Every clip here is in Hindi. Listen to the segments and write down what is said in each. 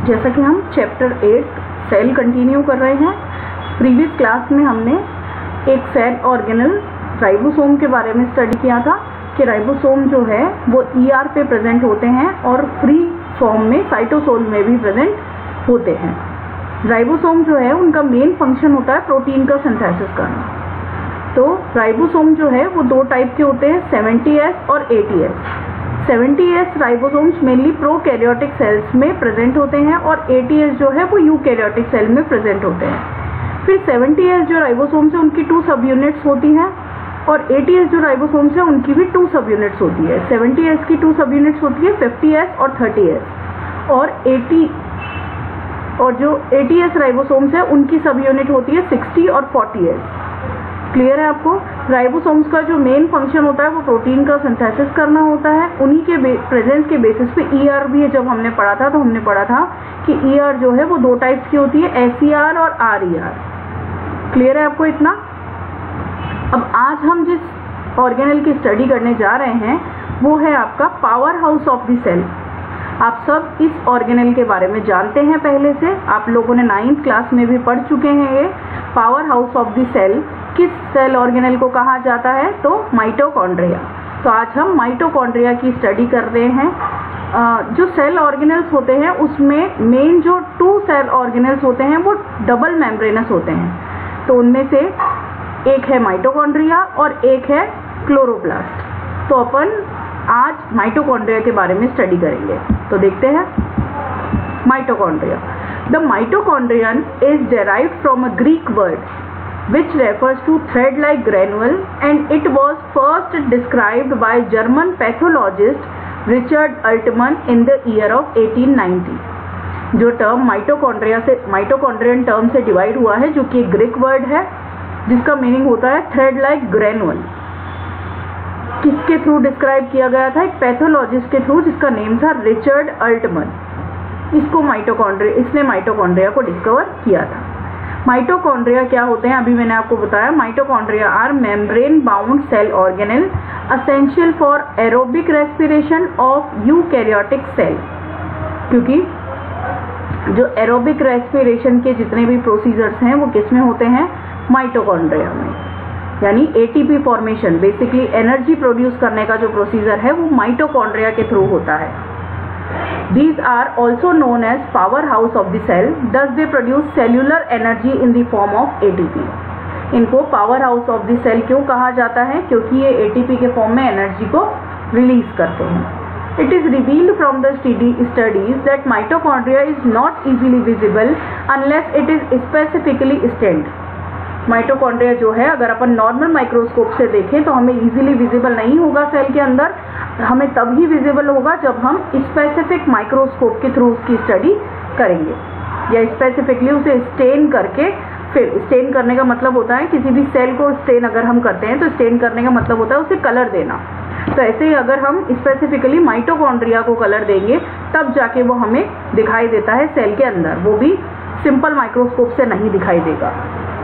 जैसा कि हम चैप्टर 8 सेल कंटिन्यू कर रहे हैं। प्रीवियस क्लास में हमने एक सेल ऑर्गेनल राइबोसोम के बारे में स्टडी किया था कि राइबोसोम जो है वो ER पे प्रेजेंट होते हैं और फ्री फॉर्म में साइटोसोल में भी प्रेजेंट होते हैं। राइबोसोम जो है उनका मेन फंक्शन होता है प्रोटीन का सिंथेसिस करना। तो राइबोसोम जो है वो दो टाइप के होते हैं, 70S और 80S। 70S ribosomes mainly prokaryotic cells में प्रेजेंट होते हैं और 80S जो है वो यूकैरियोटिक सेल में प्रेजेंट होते हैं। फिर 70S जो राइबोसोम्स है उनकी 2 सब यूनिट्स होती हैं और 80S जो राइबोसोम्स है उनकी भी 2 सब यूनिट्स होती है। 70S की 2 सब यूनिट्स होती है 50S और 30S और जो 80S राइबोसोम्स है उनकी सब यूनिट होती है 60 और 40S। क्लियर है आपको? राइबोसोम्स का जो मेन फंक्शन होता है वो प्रोटीन का सिंथेसिस करना होता है। उन्हीं के प्रेजेंस के बेसिस पे ER भी है। जब हमने पढ़ा था तो हमने पढ़ा था कि ER जो है वो 2 टाइप्स की होती है, SER और RER। क्लियर है आपको इतना? अब आज हम जिस ऑर्गेनल की स्टडी करने जा रहे हैं वो है आपका power house of the cell. आप सब इस ऑर्गेनल के बारे में जानते हैं पहले से, आप लोगों ने 9th क्लास में भी पढ़ चुके हैं। ये power house of the cell किस सेल ऑर्गेनल को कहा जाता है? तो माइटोकॉन्ड्रिया। तो आज हम माइटोकॉन्ड्रिया की स्टडी कर रहे हैं। जो सेल ऑर्गेनल्स होते हैं उसमें मेन जो 2 सेल ऑर्गेनल्स होते हैं वो डबल मेम्ब्रेनस होते हैं। तो उनमें से एक है माइटोकॉन्ड्रिया और एक है क्लोरोप्लास्ट। तो अपन आज माइटोकॉन्ड्रिया के बारे में स्टडी करेंगे। तो देखते हैं mitochondria. The mitochondrion is derived from a Greek word which refers to thread-like granule and it was first described by German pathologist Richard Altman in the year of 1890। जो टर्म माइटोकॉन्ड्रिया से माइटोकॉन्ड्रियन टर्म से डिवाइड हुआ है जो कि एक ग्रीक वर्ड है जिसका मीनिंग होता है थ्रेड लाइक ग्रेनुअल। किसके थ्रू डिस्क्राइब किया गया था? एक पैथोलॉजिस्ट के थ्रू जिसका नेम था रिचर्ड अल्टमन। इसने माइटोकॉन्ड्रिया को डिस्कवर किया था। माइटोकॉन्ड्रिया क्या होते हैं? अभी मैंने आपको बताया। Mitochondria are membrane bound cell organelle essential for aerobic respiration of eukaryotic cell. क्योंकि जो एरोबिक रेस्पिरेशन के जितने भी प्रोसीजर्स हैं वो किस में होते हैं? माइटोकॉन्ड्रिया में। यानी ATP formation, basically energy produce करने का जो प्रोसीजर है वो माइटोकॉन्ड्रिया के थ्रू होता है। These are also known as powerhouse of the cell, thus they produce cellular energy in the form of ATP। इनको power house of the cell क्यों कहा जाता है? क्योंकि ये ATP के फॉर्म में एनर्जी को रिलीज करते हैं। It is revealed from the studies that mitochondria is not easily visible unless it is specifically stained। Mitochondria जो है अगर अपन नॉर्मल माइक्रोस्कोप से देखें तो हमें इजीली विजिबल नहीं होगा सेल के अंदर। हमें तभी विजिबल होगा जब हम स्पेसिफिक माइक्रोस्कोप के थ्रू उसकी स्टडी करेंगे या स्पेसिफिकली उसे स्टेन करके। फिर स्टेन करने का मतलब होता है किसी भी सेल को स्टेन अगर हम करते हैं तो स्टेन करने का मतलब होता है उसे कलर देना। तो ऐसे ही अगर हम स्पेसिफिकली माइटोकॉन्ड्रिया को कलर देंगे तब जाके वो हमें दिखाई देता है सेल के अंदर, वो भी सिंपल माइक्रोस्कोप से नहीं दिखाई देगा।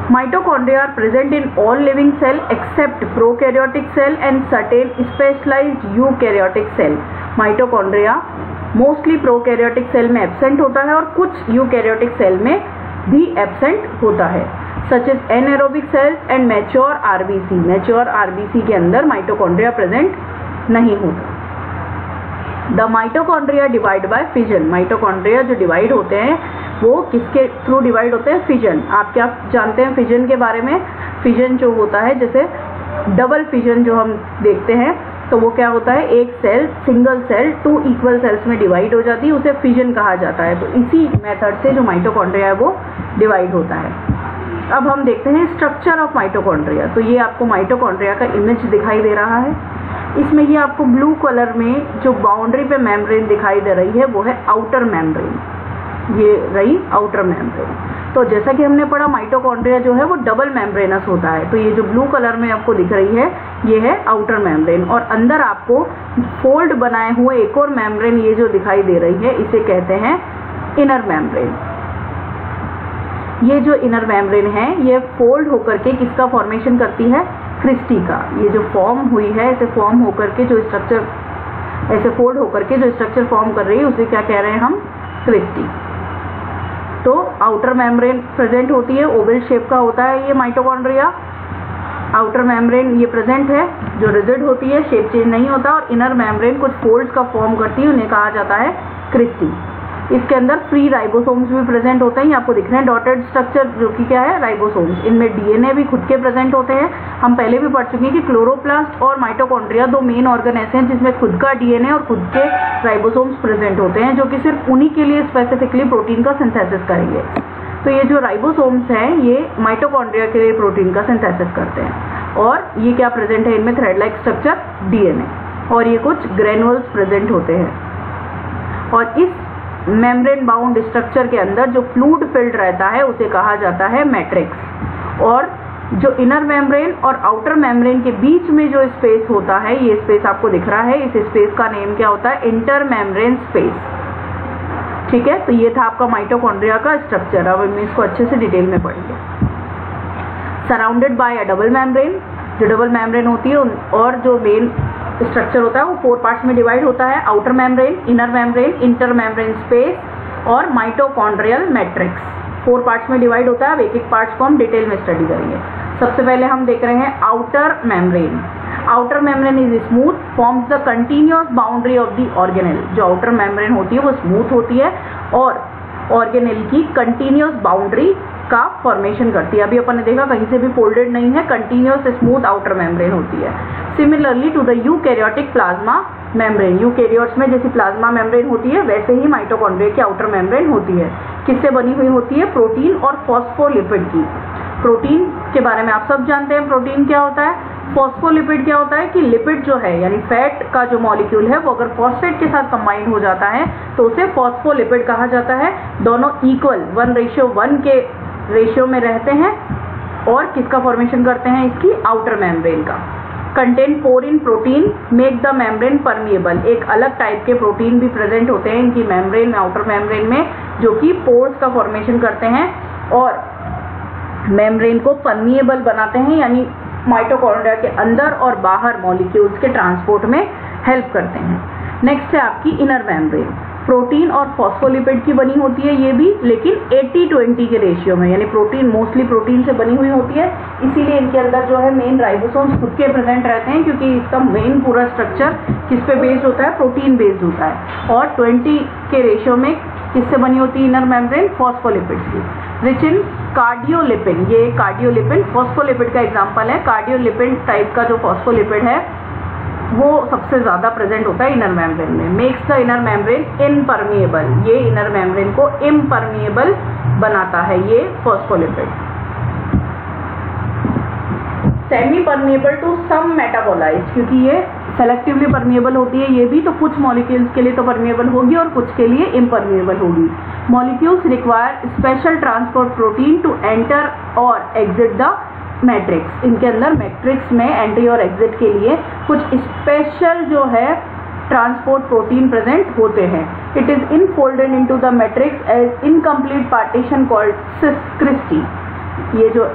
Mitochondria are present in all living cell except prokaryotic cell and certain specialized eukaryotic cell। Mitochondria mostly prokaryotic cell में एब्सेंट होता है और कुछ यूकैरियोटिक सेल में भी एब्सेंट होता है, such as anaerobic cells and mature RBC। Mature RBC के अंदर माइटोकॉन्ड्रिया प्रेजेंट नहीं होता। The mitochondria divide by fission. Mitochondria जो डिवाइड होते हैं वो किसके थ्रू डिवाइड होते हैं? फिजन। आप क्या जानते हैं फिजन के बारे में? फिजन जो होता है जैसे डबल फिजन जो हम देखते हैं तो वो क्या होता है? एक cell single cell 2 equal cells में डिवाइड हो जाती है, उसे फिजन कहा जाता है। तो इसी मेथड से जो माइटोकॉन्ड्रिया है वो डिवाइड होता है। अब हम देखते हैं स्ट्रक्चर ऑफ माइटोकॉन्ड्रिया। तो ये आपको माइटोकॉन्ड्रिया का इमेज दिखाई दे रहा है। इसमें ये आपको ब्लू कलर में जो बाउंड्री पे मेम्ब्रेन दिखाई दे रही है वो है आउटर मेम्ब्रेन। ये रही आउटर मेम्ब्रेन। तो जैसा कि हमने पढ़ा माइटोकॉन्ड्रिया जो है वो डबल मेम्ब्रेनस होता है। तो ये जो ब्लू कलर में आपको दिख रही है ये है आउटर मेम्ब्रेन और अंदर आपको फोल्ड बनाए हुए एक और मेम्ब्रेन ये जो दिखाई दे रही है इसे कहते हैं इनर मेम्ब्रेन। ये जो इनर मेम्ब्रेन है ये फोल्ड होकर के किसका फॉर्मेशन करती है? क्रिस्टी का। ये जो फॉर्म हुई है ऐसे फॉर्म होकर के जो स्ट्रक्चर ऐसे फोल्ड होकर के जो स्ट्रक्चर फॉर्म कर रही है उसे क्या कह रहे हैं हम? क्रिस्टी। तो आउटर मेम्ब्रेन प्रेजेंट होती है, ओवल शेप का होता है ये माइटोकॉन्ड्रिया। आउटर मेम्ब्रेन ये प्रेजेंट है जो रिजिड होती है, शेप चेंज नहीं होता, और इनर मेम्ब्रेन कुछ फोल्ड्स का फॉर्म करती है, उन्हें कहा जाता है क्रिस्टी। इसके अंदर फ्री राइबोसोम्स भी प्रेजेंट होते हैं, ये आपको दिख रहे हैं डॉटेड स्ट्रक्चर, जो कि क्या है, राइबोसोम्स। इनमें डीएनए भी खुद के प्रेजेंट होते हैं। हम पहले भी पढ़ चुके हैं कि क्लोरोप्लास्ट और माइटोकॉन्ड्रिया दो मेन ऑर्गन ऐसे हैं जिसमें खुद का डीएनए और खुद के राइबोसोम्स प्रेजेंट होते हैं, जो कि सिर्फ उन्हीं के लिए स्पेसिफिकली प्रोटीन का सिंथेसिस करेंगे। तो ये जो राइबोसोम्स हैं ये माइटोकॉन्ड्रिया के लिए प्रोटीन का सिंथेसिस करते हैं, और ये क्या प्रेजेंट है इनमें, थ्रेड लाइक स्ट्रक्चर, डीएनए, और ये कुछ ग्रेनुअल्स प्रेजेंट होते हैं। और इस मेम्ब्रेन बाउंड स्ट्रक्चर के अंदर जो फ्लूइड फिल्ड रहता है उसे कहा जाता है मैट्रिक्स। और जो इनर मेम्ब्रेन और आउटर मेम्ब्रेन के बीच में जो स्पेस होता है, ये स्पेस आपको दिख रहा है, इस स्पेस का नेम क्या होता है, इंटर मेम्ब्रेन स्पेस। ठीक है, तो ये था आपका माइटोकॉन्ड्रिया का स्ट्रक्चर। अब हम इसको अच्छे से डिटेल में पढ़ेंगे। Surrounded by a double membrane, जो डबल मेम्ब्रेन होती है, और जो मेन स्ट्रक्चर होता है वो 4 पार्ट्स में डिवाइड होता है, outer membrane, inner membrane, inter membrane space और माइटोकॉन्ड्रियल मैट्रिक्स। 4 पार्ट्स में डिवाइड होता है। अब एक एक पार्ट्स को हम डिटेल में स्टडी करेंगे। सबसे पहले हम देख रहे हैं outer membrane. Outer membrane is smooth, forms the continuous boundary of the organelle. जो आउटर मेम्ब्रेन होती है वो स्मूथ होती है और ऑर्गेनेल की कंटिन्यूअस बाउंड्री का फॉर्मेशन करती है। अभी अपन ने देखा कहीं से भी फोल्डेड नहीं है, कंटिन्यूअस स्मूथ आउटर मेम्ब्रेन होती है। Similarly to the eukaryotic plasma membrane, eukaryotes में जैसी प्लाज्मा मेम्ब्रेन होती है वैसे ही माइटोकॉन्ड्रिया की आउटर मेम्ब्रेन होती है। किससे बनी हुई होती है, प्रोटीन और फॉस्फोलिपिड की। प्रोटीन के बारे में आप सब जानते हैं, प्रोटीन क्या होता है। फॉस्फोलिपिड क्या होता है कि लिपिड जो है यानी फैट का जो मॉलिक्यूल है वो अगर फॉस्फेट के साथ कंबाइन हो जाता है तो उसे फॉस्फोलिपिड कहा जाता है। दोनों इक्वल 1:1 के रेशियो में रहते हैं और किसका फॉर्मेशन करते हैं, इसकी आउटर मेम्ब्रेन का। Contain porin protein make the membrane permeable. एक अलग टाइप के प्रोटीन भी प्रेजेंट होते हैं इनकी मेम्ब्रेन में, आउटर मेम्ब्रेन में, जो कि पोर्स का फॉर्मेशन करते हैं और मेम्ब्रेन को परमिएबल बनाते हैं, यानी माइटोकॉन्ड्रिया के अंदर और बाहर मॉलिक्यूल्स के ट्रांसपोर्ट में हेल्प करते हैं। नेक्स्ट है आपकी इनर मेम्ब्रेन। प्रोटीन और फॉस्फोलिपिड की बनी होती है ये भी, लेकिन 80-20 के रेशियो में, यानी प्रोटीन मोस्टली प्रोटीन से बनी हुई होती है, इसीलिए इनके अंदर जो है मेन राइबोसोम्स खुद के प्रेजेंट रहते हैं, क्योंकि इसका मेन पूरा स्ट्रक्चर किस पे बेस्ड होता है, प्रोटीन बेस्ड होता है। और 20 के रेशियो में किससे बनी होती है इनर मेम्ब्रेन, फॉस्फोलिपिड्स की। रिच इन कार्डियोलिपिड, ये कार्डियोलिपिड फॉस्फोलिपिड का एग्जाम्पल है। कार्डियोलिपिड टाइप का जो फॉस्फोलिपिड है वो सबसे ज्यादा प्रेजेंट होता है इनर मेम्ब्रेन में। Makes the inner membrane impermeable, ये इनर मेम्ब्रेन को इम्परमिएबल बनाता है ये phospholipid. Semi permeable to some metabolites, क्योंकि ये सेलेक्टिवली परमिएबल होती है ये भी, तो कुछ मॉलिक्यूल्स के लिए तो परमिएबल होगी और कुछ के लिए इम्परमिएबल होगी। Molecules require special transport protein to enter और एग्जिट द मैट्रिक्स। इनके अंदर मैट्रिक्स में एंट्री और एग्जिट के लिए कुछ स्पेशल जो है ट्रांसपोर्ट प्रोटीन प्रेजेंट होते हैं। It is infolded into the matrix as incomplete partition called cristae. ये जो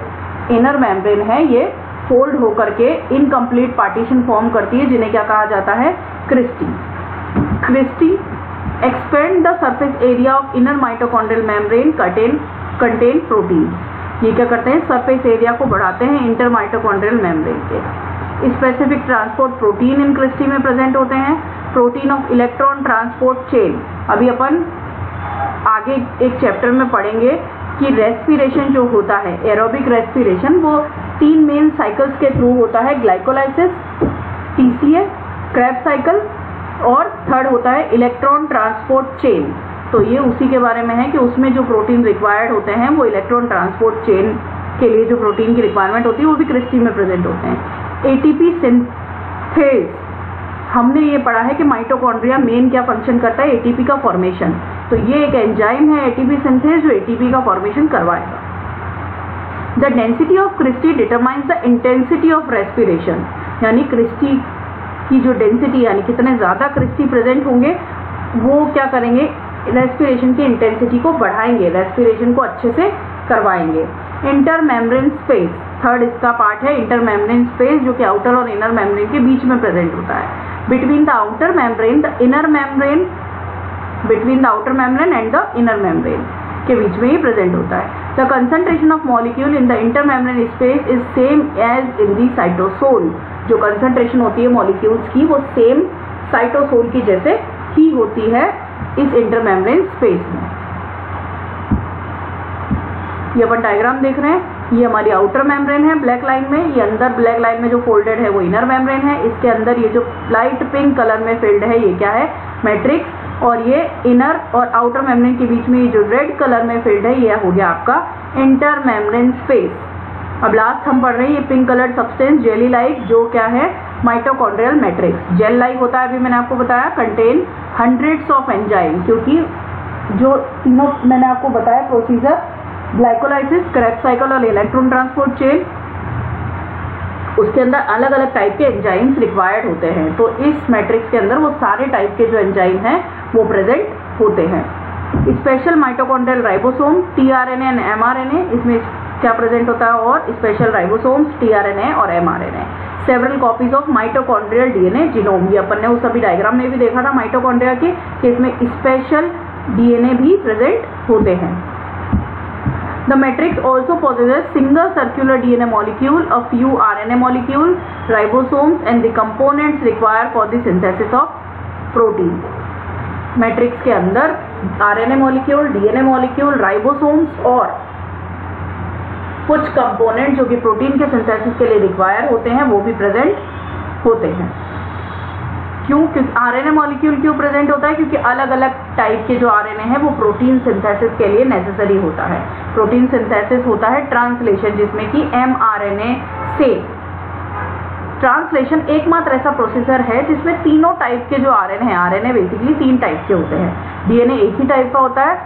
इनर मेम्ब्रेन है ये फोल्ड होकर के इनकम्प्लीट पार्टीशन फॉर्म करती है, जिन्हें क्या कहा जाता है, cristae. Cristae expand the surface area of inner mitochondrial membrane contain protein. ये क्या करते हैं, सरफेस एरिया को बढ़ाते हैं इंटर माइटोकॉन्ड्रियल मेम्ब्रेन के। Specific transport protein in cristae में प्रेजेंट होते हैं। Protein of electron transport chain, अभी अपन आगे एक चैप्टर में पढ़ेंगे कि रेस्पिरेशन जो होता है, एरोबिक रेस्पिरेशन, वो 3 मेन साइकिल्स के थ्रू होता है, ग्लाइकोलाइसिस, टीसीए, क्रेब्स साइकिल, और थर्ड होता है इलेक्ट्रॉन ट्रांसपोर्ट चेन। तो ये उसी के बारे में है कि उसमें जो प्रोटीन रिक्वायर्ड होते हैं वो इलेक्ट्रॉन ट्रांसपोर्ट चेन के लिए जो प्रोटीन की रिक्वायरमेंट होती है वो भी क्रिस्टी में प्रेजेंट होते हैं। एटीपी सिंथेज, हमने ये पढ़ा है कि माइटोकॉन्ड्रिया मेन क्या फंक्शन करता है, एटीपी का फॉर्मेशन। तो ये एक एंजाइम है एटीपी सिंथेज जो एटीपी का फॉर्मेशन करवाएगा। The density of cristae determines the intensity of respiration, यानी क्रिस्टी की जो डेंसिटी यानी कितने ज्यादा क्रिस्टी प्रेजेंट होंगे वो क्या करेंगे, रेस्पिरेशन की इंटेंसिटी को बढ़ाएंगे, रेस्पिरेशन को अच्छे से करवाएंगे। इंटर मेम्ब्रेन स्पेस, थर्ड इसका पार्ट है इंटर मेम्ब्रेन स्पेस, जो कि आउटर और इनर मेम्ब्रेन के बीच में प्रेजेंट होता है। Between the outer membrane the inner membrane, between the outer membrane and the inner membrane. के बीच में ही प्रेजेंट होता है। The concentration of molecule in the intermembrane space is same as in the cytosol. जो कंसंट्रेशन होती है मॉलिक्यूल्स की वो सेम साइटोसोल की जैसे ही होती है इस इंटरमेम्ब्रेन स्पेस में। ये अपन डायग्राम देख रहे हैं, ये हमारी आउटर मेम्ब्रेन है ब्लैक लाइन में, ये अंदर ब्लैक लाइन में जो फोल्डेड है वो इनर मेम्ब्रेन है। इसके अंदर ये जो लाइट पिंक कलर में फिल्ड है ये क्या है, मैट्रिक्स। और ये इनर और आउटर मेम्ब्रेन के बीच में ये जो रेड कलर में फिल्ड है ये हो गया आपका इंटर मेम्ब्रेन स्पेस। अब लास्ट हम पढ़ रहे हैं ये pink coloured substance jelly like, जो क्या है, माइटोकॉन्ड्रियल मैट्रिक्स। जेल लाइक होता है, अभी मैंने आपको बताया, कंटेन हंड्रेड्स ऑफ एंजाइम, क्योंकि जो तीनों मैंने आपको बताया प्रोसीजर, ग्लाइकोलाइसिस, क्रेब्स साइकिल और इलेक्ट्रॉन ट्रांसपोर्ट चेन, उसके अंदर अलग अलग टाइप के एंजाइम्स रिक्वायर्ड होते हैं। तो इस मैट्रिक्स के अंदर वो सारे टाइप के जो एंजाइम हैं वो प्रेजेंट होते हैं। Special mitochondrial ribosome, tRNA and mRNA, इसमें क्या प्रेजेंट होता है, और स्पेशल राइबोसोम्स, टीआरएनए और mRNA. Several copies of mitochondrial DNA genome, ये अपन ने उस अभी डायग्राम में भी देखा था माइटोकॉन्ड्रिया के, कि इसमें स्पेशल डीएनए भी प्रेजेंट होते हैं। The matrix also possesses single circular DNA molecule, a few RNA molecule, ribosomes and the components required for the synthesis of protein. Matrix के अंदर RNA molecule, DNA molecule, ribosomes और कुछ कंपोनेंट जो कि प्रोटीन के सिंथेसिस के लिए रिक्वायर होते हैं वो भी प्रेजेंट होते हैं। क्यों? क्योंकि आरएनए मॉलिक्यूल क्यों प्रेजेंट होता है? क्योंकि अलग अलग टाइप के जो आरएनए है वो प्रोटीन सिंथेसिस के लिए नेसेसरी होता है। प्रोटीन सिंथेसिस होता है ट्रांसलेशन, जिसमें कि एमआरएनए से ट्रांसलेशन एकमात्र ऐसा प्रोसेसर है जिसमें तीनों टाइप के जो आरएनए हैं, आरएनए बेसिकली 3 टाइप के होते हैं, डीएनए एक ही टाइप का होता है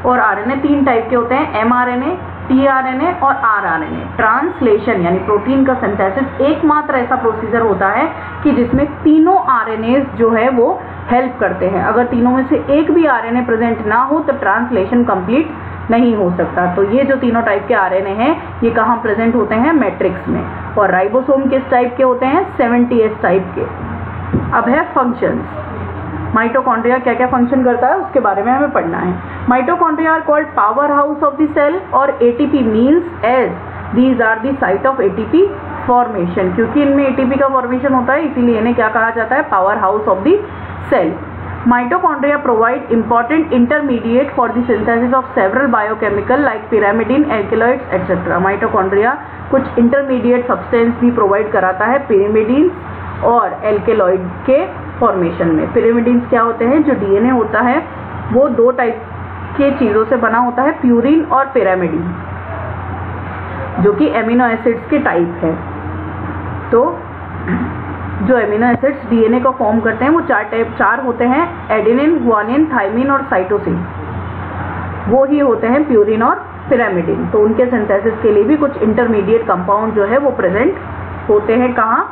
और आरएनए 3 टाइप के होते हैं, एमआरएनए, टीआरएनए और आरआरएनए। ट्रांसलेशन यानी प्रोटीन का सिंथेसिस एकमात्र ऐसा प्रोसीजर होता है कि जिसमें तीनों आरएनए जो है वो हेल्प करते हैं। अगर तीनों में से एक भी आरएनए प्रेजेंट ना हो तो ट्रांसलेशन कंप्लीट नहीं हो सकता। तो ये जो तीनों टाइप के आरएनए हैं ये कहाँ प्रेजेंट होते हैं? मैट्रिक्स में। और राइबोसोम किस टाइप के होते हैं? 70S टाइप के। अब है फंक्शंस। माइटोकॉन्ड्रिया क्या क्या फंक्शन करता है उसके बारे में हमें पढ़ना है। Mitochondria are called power house of the cell और ATP means as these are the site of ATP formation. क्योंकि इनमें एटीपी का फॉर्मेशन होता है इसीलिए इन्हें क्या कहा जाता है? Power house of the cell. Mitochondria provide important intermediate for the synthesis of several biochemical like pyrimidine, alkaloids, etc. Mitochondria कुछ intermediate substance भी provide कराता है pyrimidines और alkaloid के फॉर्मेशन में। pyrimidines क्या होते हैं? जो डीएनए होता है वो 2 टाइप के चीज़ों से बना होता है, प्यूरिन और pyrimidine, जो कि एमिनो एसिड्स के टाइप है। तो जो एमिनो एसिड्स डीएनए को फॉर्म करते हैं वो 4 होते हैं, एडेनिन, गुआनिन, थाइमिन और साइटोसिन। वो ही होते हैं प्यूरिन और pyrimidine। तो उनके सिंथेसिस के लिए भी कुछ इंटरमीडिएट कंपाउंड जो है वो प्रेजेंट होते हैं। कहाँ?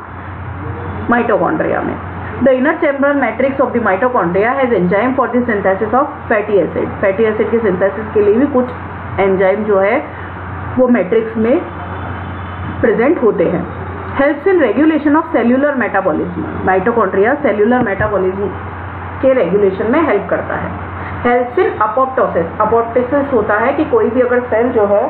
माइटोकॉन्ड्रिया में। The inner chamber matrix of the mitochondria has enzyme for the synthesis of fatty acid. Fatty acid के सिंथेसिस के लिए भी कुछ एंजाइम जो है वो मैट्रिक्स में प्रेजेंट होते हैं। Helps in regulation of cellular metabolism. Mitochondria cellular metabolism के रेगुलेशन में हेल्प करता है। Helps in apoptosis. अपोप्टोसिस होता है कि कोई भी अगर सेल जो है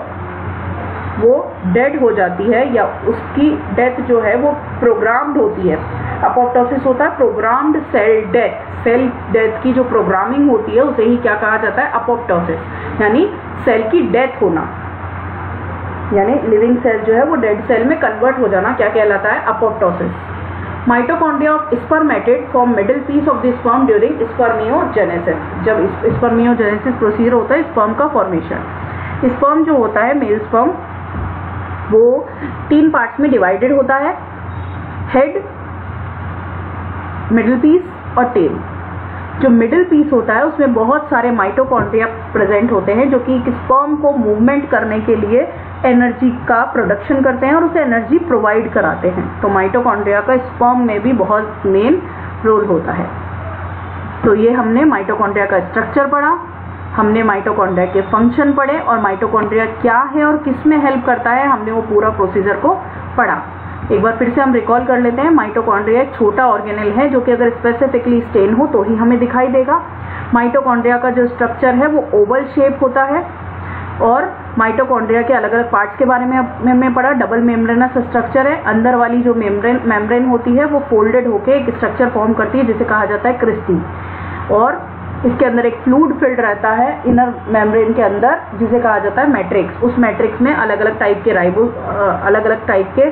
वो डेड हो जाती है या उसकी डेथ जो है वो प्रोग्राम्ड होती है। अपोप्टोसिस होता है programmed cell death. Cell death की जो प्रोग्रामिंग होती है उसे ही क्या कहा जाता है? अपोप्टोसिस, यानी सेल की डेथ होना, यानी लिविंग सेल जो है वो डेड सेल में कन्वर्ट हो जाना क्या कहलाता है? Apoptosis. Mitochondria of spermatid form middle piece of the sperm during spermiogenesis. जब स्पर्मियोजेनेसिस प्रोसीजर होता है स्पर्म का फॉर्मेशन, स्पर्म जो होता है मेल स्पर्म वो 3 पार्ट्स में डिवाइडेड होता है, हेड, मिडिल पीस और टेल। जो मिडिल पीस होता है उसमें बहुत सारे माइटोकॉन्ड्रिया प्रेजेंट होते हैं जो कि स्पर्म को मूवमेंट करने के लिए एनर्जी का प्रोडक्शन करते हैं और उसे एनर्जी प्रोवाइड कराते हैं। तो माइटोकॉन्ड्रिया का स्पर्म में भी बहुत मेन रोल होता है। तो ये हमने माइटोकॉन्ड्रिया का स्ट्रक्चर पढ़ा, हमने माइटोकॉन्ड्रिया के फंक्शन पढ़े और माइटोकॉन्ड्रिया क्या है और किस में हेल्प करता है हमने वो पूरा प्रोसीजर को पढ़ा। एक बार फिर से हम रिकॉल कर लेते हैं। माइटोकॉन्ड्रिया एक छोटा ऑर्गेनेल है जो कि अगर स्पेसिफिकली स्टेन हो तो ही हमें दिखाई देगा। माइटोकॉन्ड्रिया का जो स्ट्रक्चर है वो ओवल शेप होता है और माइटोकॉन्ड्रिया के अलग अलग पार्ट्स के बारे में हमने पढ़ा। डबल मेम्ब्रेनस स्ट्रक्चर है, अंदर वाली जो मेम्ब्रेन होती है वो फोल्डेड होके एक स्ट्रक्चर फॉर्म करती है जिसे कहा जाता है क्रिस्टी, और इसके अंदर एक फ्लूइड फिल्ड रहता है इनर मेम्ब्रेन के अंदर जिसे कहा जाता है मैट्रिक्स। उस मैट्रिक्स में अलग अलग टाइप के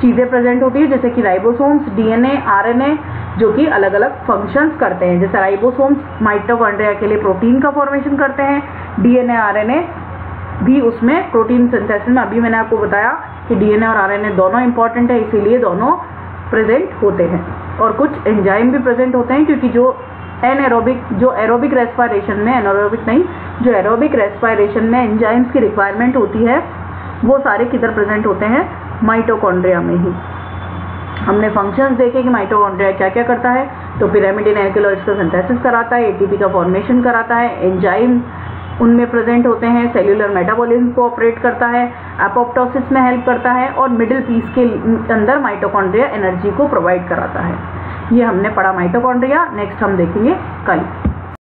चीजें प्रेजेंट होती है जैसे कि राइबोसोम्स, डीएनए, आरएनए, जो कि अलग अलग फंक्शंस करते हैं। जैसे राइबोसोम्स माइटोकॉन्ड्रिया के लिए प्रोटीन का फॉर्मेशन करते हैं, डीएनए आरएनए भी उसमें प्रोटीन सिंथेसिस में, अभी मैंने आपको बताया कि डीएनए और आरएनए दोनों इंपॉर्टेंट है, इसीलिए दोनों प्रेजेंट होते हैं। और कुछ एंजाइम भी प्रेजेंट होते हैं क्योंकि जो एरोबिक रेस्पिरेशन में, एनारोबिक नहीं, जो एरोबिक रेस्पिरेशन में एंजाइम्स की रिक्वायरमेंट होती है वो सारे किधर प्रेजेंट होते हैं, माइटोकॉन्ड्रिया में ही। हमने फंक्शंस देखे कि माइटोकॉन्ड्रिया क्या क्या करता है, तो पिरामिडिन एल्कलॉइड्स का सिंथेसिस कराता है, एटीपी का फॉर्मेशन कराता है, एंजाइम उनमें प्रेजेंट होते हैं, सेल्यूलर मेटाबॉलिज्म को ऑपरेट करता है, एपोप्टोसिस में हेल्प करता है और मिडिल पीस के अंदर माइटोकॉन्ड्रिया एनर्जी को प्रोवाइड कराता है। ये हमने पढ़ा माइटोकॉन्ड्रिया। नेक्स्ट हम देखेंगे कल।